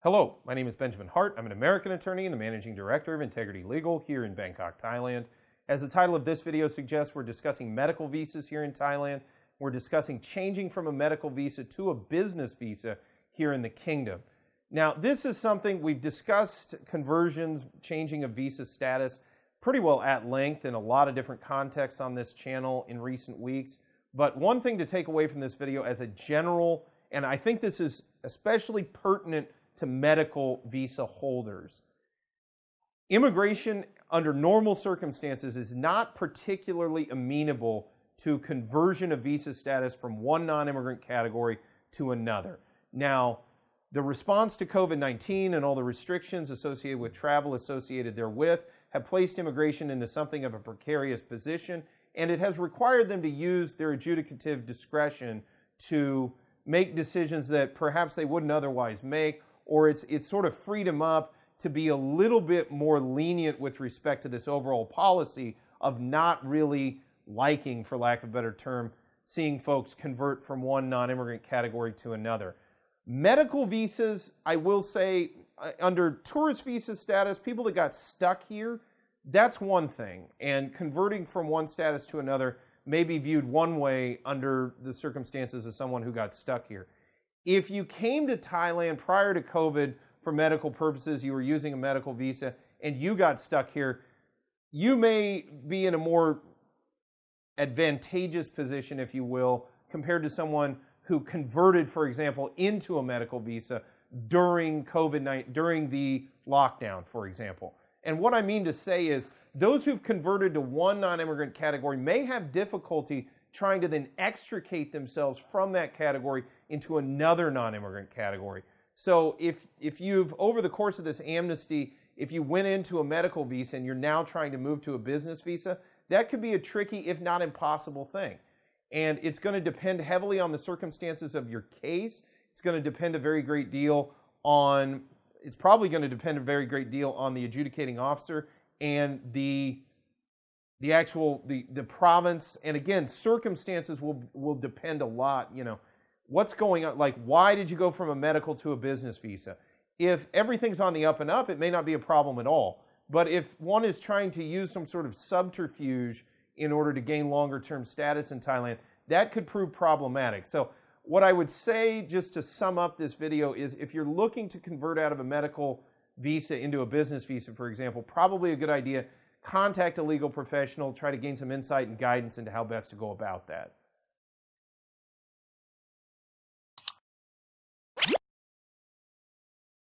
Hello, my name is Benjamin Hart. I'm an American attorney and the Managing Director of Integrity Legal here in Bangkok, Thailand. As the title of this video suggests, we're discussing medical visas here in Thailand. We're discussing changing from a medical visa to a business visa here in the kingdom. Now, this is something we've discussed conversions, changing of visa status pretty well at length in a lot of different contexts on this channel in recent weeks. But one thing to take away from this video as a general, and I think this is especially pertinent to medical visa holders. Immigration under normal circumstances is not particularly amenable to conversion of visa status from one non-immigrant category to another. Now, the response to COVID-19 and all the restrictions associated with travel associated therewith have placed immigration into something of a precarious position, and it has required them to use their adjudicative discretion to make decisions that perhaps they wouldn't otherwise make, or it's sort of freed them up to be a little bit more lenient with respect to this overall policy of not really liking, for lack of a better term, seeing folks convert from one non-immigrant category to another. Medical visas, I will say, under tourist visa status, people that got stuck here, that's one thing. And converting from one status to another may be viewed one way under the circumstances of someone who got stuck here. If you came to Thailand prior to COVID for medical purposes, you were using a medical visa, and you got stuck here, you may be in a more advantageous position, if you will, compared to someone who converted, for example, into a medical visa during COVID-19, during the lockdown, for example. And what I mean to say is, those who've converted to one non-immigrant category may have difficulty trying to then extricate themselves from that category into another non-immigrant category. So if you've, over the course of this amnesty, if you went into a medical visa and you're now trying to move to a business visa, that could be a tricky, if not impossible thing. And it's going to depend heavily on the circumstances of your case. It's going to depend a very great deal on, it's probably going to depend a very great deal on the adjudicating officer and the province, and again, circumstances will depend a lot. You know, what's going on, like why did you go from a medical to a business visa? If everything's on the up and up, it may not be a problem at all. But if one is trying to use some sort of subterfuge in order to gain longer term status in Thailand, that could prove problematic. So what I would say, just to sum up this video, is if you're looking to convert out of a medical visa into a business visa, for example, probably a good idea, contact a legal professional, try to gain some insight and guidance into how best to go about that.